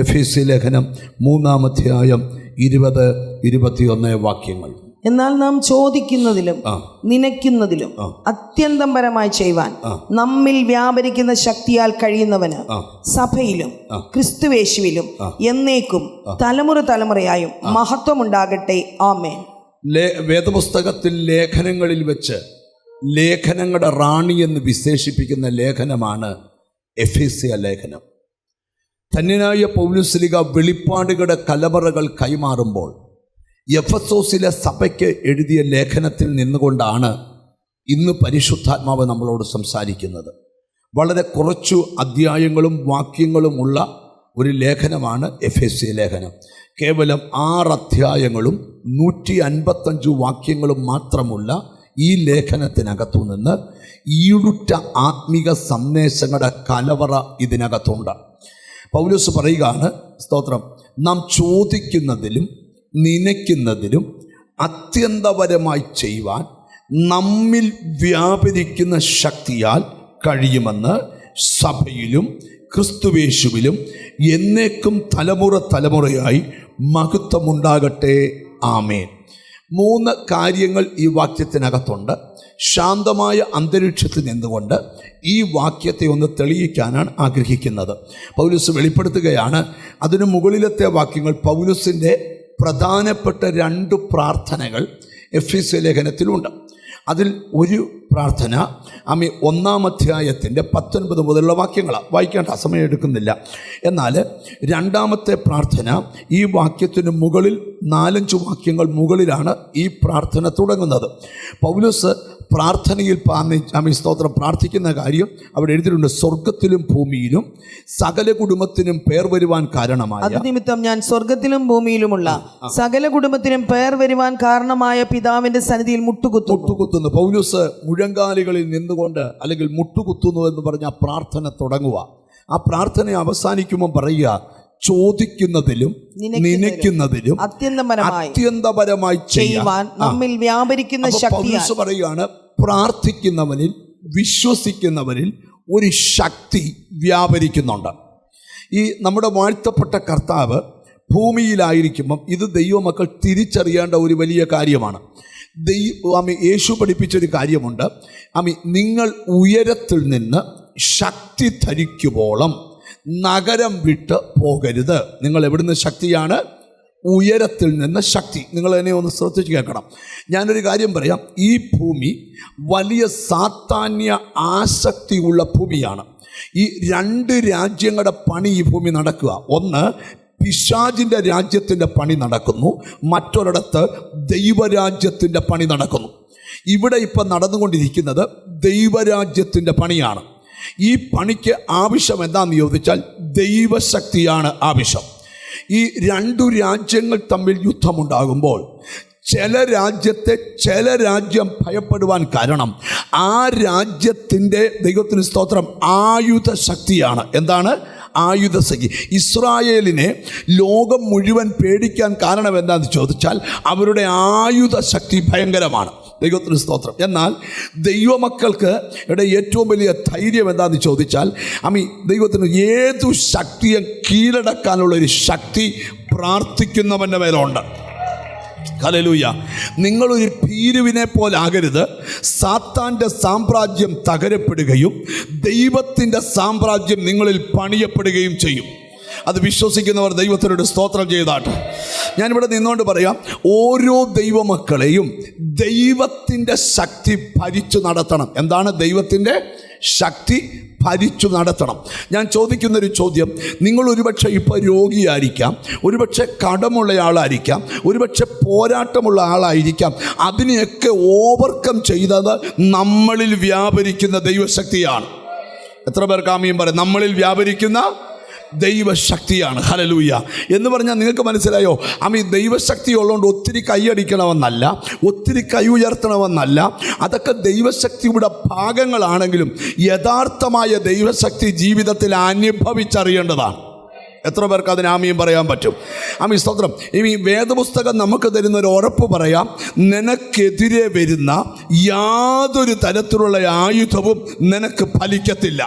എഫെസ്യ ലേഖനം 3-ാം അധ്യായം 20-21 വാക്യങ്ങൾ. എന്നാൽ നാം ചോദിക്കുന്നതിലും നനയ്ക്കുന്നതിലും അത്യന്തം പരമായി ചെയ്യുവാൻ നമ്മിൽ വ്യാപരിക്കുന്ന ശക്തിയാൽ കഴിയുന്നവന് സഭയിലും ക്രിസ്തുവേശുവിലും എന്നേക്കും തലമുറ തലമുറയായും മഹത്വമുണ്ടാകട്ടെ. ആമേൻ. വേദപുസ്തകത്തിൽ ലേഖനങ്ങളിൽ വെച്ച് ലേഖനങ്ങളുടെ റാണി എന്ന് വിശേഷിപ്പിക്കുന്ന ലേഖനമാണ് എഫെസ്യ ലേഖനം. ധന്യനായ പൗലോസ്ലീഹ വെളിപ്പാടുകളുടെ കലവറകൾ കൈമാറുമ്പോൾ എഫെസോസിലെ സഭയ്ക്ക് എഴുതിയ ലേഖനത്തിൽ നിന്നുകൊണ്ടാണ് ഇന്ന് പരിശുദ്ധാത്മാവ് നമ്മളോട് സംസാരിക്കുന്നത്. വളരെ കുറച്ചു അധ്യായങ്ങളും വാക്യങ്ങളുമുള്ള ഒരു ലേഖനമാണ് എഫെസ്യ ലേഖനം. കേവലം 6 അധ്യായങ്ങളും 155 വാക്യങ്ങളും മാത്രമുള്ള ഈ ലേഖനത്തിനകത്തു നിന്ന് ഈടുറ്റ ആത്മീക സന്ദേശങ്ങളുടെ കലവറ ഇതിനകത്തുണ്ട്. പൗലോസ് പറയുകയാണ്, സ്തോത്രം, നാം ചോദിക്കുന്നതിലും നനയ്ക്കുന്നതിലും അത്യന്തപരമായി ചെയ്യുവാൻ നമ്മിൽ വ്യാപരിക്കുന്ന ശക്തിയാൽ കഴിയുമെന്ന് സഭയിലും ക്രിസ്തുവേശുവിലും എന്നേക്കും തലമുറ തലമുറയായി മഹത്വമുണ്ടാകട്ടെ. ആമേൻ. 3 കാര്യങ്ങൾ ഈ വാക്യത്തിനകത്തുണ്ട്. ശാന്തമായ അന്തരീക്ഷത്തിൽ നിന്നുകൊണ്ട് ഈ വാക്യത്തെ ഒന്ന് തെളിയിക്കാനാണ് ആഗ്രഹിക്കുന്നത്. പൗലോസ് വെളിപ്പെടുത്തുകയാണ്. അതിനു മുകളിലത്തെ വാക്യങ്ങൾ പൗലോസിൻ്റെ പ്രധാനപ്പെട്ട 2 പ്രാർത്ഥനകൾ എഫെസ്യ ലേഖനത്തിലുണ്ട്. അതിൽ ഒരു പ്രാർത്ഥന 1-ാം അധ്യായത്തിൻ്റെ 19 മുതലുള്ള വാക്യങ്ങളാണ്. വായിക്കേണ്ട സമയം എടുക്കുന്നില്ല. എന്നാൽ 2ാമത്തെ പ്രാർത്ഥന ഈ വാക്യത്തിന് മുകളിൽ 4-5 വാക്യങ്ങൾ മുകളിലാണ് ഈ പ്രാർത്ഥന തുടങ്ങുന്നത്. പൗലോസ് പ്രാർത്ഥനയിൽ സ്തോത്രം പ്രാർത്ഥിക്കുന്ന കാര്യം അവിടെ എഴുതിയിട്ടുണ്ട്. സ്വർഗത്തിലും ഭൂമിയിലും സകല കുടുംബത്തിനും പേർ വരുവാൻ കാരണമായ നിമിത്തം ഞാൻ സ്വർഗത്തിലും ഭൂമിയിലുമുള്ള സകല കുടുംബത്തിനും പേർ വരുവാൻ കാരണമായ പിതാവിന്റെ സന്നിധിയിൽ മുട്ടുകുത്തുന്നു. പൗലോസ് മുഴങ്കാലുകളിൽ നിന്നുകൊണ്ട് അല്ലെങ്കിൽ മുട്ടുകുത്തുന്നു എന്ന് പറഞ്ഞ ആ പ്രാർത്ഥന തുടങ്ങുക. ആ പ്രാർത്ഥന അവസാനിക്കുമ്പോൾ പറയുക, ചോദിക്കുന്നതിലും നനയ്ക്കുന്നതിലും അത്യന്തപരമായി ചെയ്യുവാൻ നമ്മിൽ വ്യാപരിക്കുന്ന ശക്തി. പറയുകയാണ്, പ്രാർത്ഥിക്കുന്നവനിൽ വിശ്വസിക്കുന്നവനിൽ ഒരു ശക്തി വ്യാപരിക്കുന്നുണ്ട്. ഈ നമ്മുടെ വാഴ്ത്തപ്പെട്ട കർത്താവ് ഭൂമിയിലായിരിക്കുമ്പം ഇത് ദൈവമക്കൾ തിരിച്ചറിയേണ്ട ഒരു വലിയ കാര്യമാണ്. യേശു പഠിപ്പിച്ചൊരു കാര്യമുണ്ട്. നിങ്ങൾ ഉയരത്തിൽ നിന്ന് ശക്തി ധരിക്കുവോളം നഗരം വിട്ട് പോകരുത്. നിങ്ങൾ എവിടുന്ന് ശക്തിയാണ്? ഉയരത്തിൽ നിന്ന് ശക്തി. നിങ്ങൾ എന്നെ ഒന്ന് ശ്രദ്ധിച്ച് കേൾക്കണം. ഞാനൊരു കാര്യം പറയാം. ഈ ഭൂമി വലിയ സാത്താന്യ ആസക്തിയുള്ള ഭൂമിയാണ്. ഈ 2 രാജ്യങ്ങളുടെ പണി ഈ ഭൂമി നടക്കുക. ഒന്ന്, പിശാചിൻ്റെ രാജ്യത്തിൻ്റെ പണി നടക്കുന്നു. മറ്റൊരിടത്ത് ദൈവരാജ്യത്തിൻ്റെ പണി നടക്കുന്നു. ഇവിടെ ഇപ്പം നടന്നുകൊണ്ടിരിക്കുന്നത് ദൈവരാജ്യത്തിൻ്റെ പണിയാണ്. ഈ പണിക്ക് ആവശ്യം എന്താണെന്ന് ചോദിച്ചാൽ ദൈവശക്തിയാണ് ആവശ്യം. ഈ 2 രാജ്യങ്ങൾ തമ്മിൽ യുദ്ധമുണ്ടാകുമ്പോൾ ചില രാജ്യം ഭയപ്പെടുവാൻ കാരണം ആ രാജ്യത്തിൻ്റെ, ദൈവത്തിന് സ്തോത്രം, ആയുധ ശക്തിയാണ്. എന്താണ് ആയുധശക്തി? ഇസ്രായേലിനെ ലോകം മുഴുവൻ പേടിക്കാൻ കാരണം എന്താണെന്ന് ചോദിച്ചാൽ അവരുടെ ആയുധ ശക്തി ഭയങ്കരമാണ്. ദൈവത്തിന് സ്തോത്രം. എന്നാൽ ദൈവമക്കൾക്ക് ഏറ്റവും വലിയ ധൈര്യം എന്താണെന്ന് ചോദിച്ചാൽ ദൈവത്തിന് ഏതു ശക്തിയെ കീഴടക്കാനുള്ളൊരു ശക്തി പ്രാർത്ഥിക്കുന്നവൻ്റെ മേലുണ്ട്. ഹല്ലേലൂയ. നിങ്ങളൊരു ഭീരുവിനെ പോലാകരുത്. സാത്താൻ്റെ സാമ്രാജ്യം തകരപ്പെടുകയും ദൈവത്തിൻ്റെ സാമ്രാജ്യം നിങ്ങളിൽ പണിയപ്പെടുകയും ചെയ്യും. അത് വിശ്വസിക്കുന്നവർ ദൈവത്തിനോട് സ്തോത്രം ചെയ്താട്ടെ. ഞാനിവിടെ നിന്നുകൊണ്ട് പറയാം, ഓരോ ദൈവമക്കളെയും ദൈവത്തിൻ്റെ ശക്തി ഭരിച്ചു നടത്തണം. എന്താണ് ദൈവത്തിൻ്റെ ശക്തി? ഭരിച്ചു നടത്തണം. ഞാൻ ചോദിക്കുന്നൊരു ചോദ്യം, നിങ്ങൾ ഒരുപക്ഷെ ഇപ്പോൾ രോഗിയായിരിക്കാം, ഒരുപക്ഷെ കടമുള്ള ആളായിരിക്കാം, ഒരുപക്ഷെ പോരാട്ടമുള്ള ആളായിരിക്കാം. അതിനെയൊക്കെ ഓവർകം ചെയ്തത് നമ്മളിൽ വ്യാപരിക്കുന്ന ദൈവശക്തിയാണ്. എത്ര പേർക്ക് ആമേൻ പറയും? നമ്മളിൽ വ്യാപരിക്കുന്ന ദൈവശക്തിയാണ്. ഹല്ലേലൂയ. എന്ന് പറഞ്ഞാൽ നിങ്ങൾക്ക് മനസ്സിലായോ? ദൈവശക്തി ഉള്ളതുകൊണ്ട് ഒത്തിരി കൈയടിക്കണമെന്നല്ല, ഒത്തിരി കൈ ഉയർത്തണമെന്നല്ല. അതൊക്കെ ദൈവശക്തിയുടെ ഭാഗങ്ങളാണെങ്കിലും യഥാർത്ഥമായ ദൈവശക്തി ജീവിതത്തിൽ അനുഭവിച്ചറിയേണ്ടതാണ്. എത്ര പേർക്ക് അതിന് ആമീൻ പറയാൻ പറ്റും? സ്തോത്രം. ഈ വേദപുസ്തകം നമുക്ക് തരുന്നൊരു ഉറപ്പ് പറയാം, നിനക്കെതിരെ വരുന്ന യാതൊരു തരത്തിലുള്ള ആയുധവും നിനക്ക് ഫലിക്കത്തില്ല.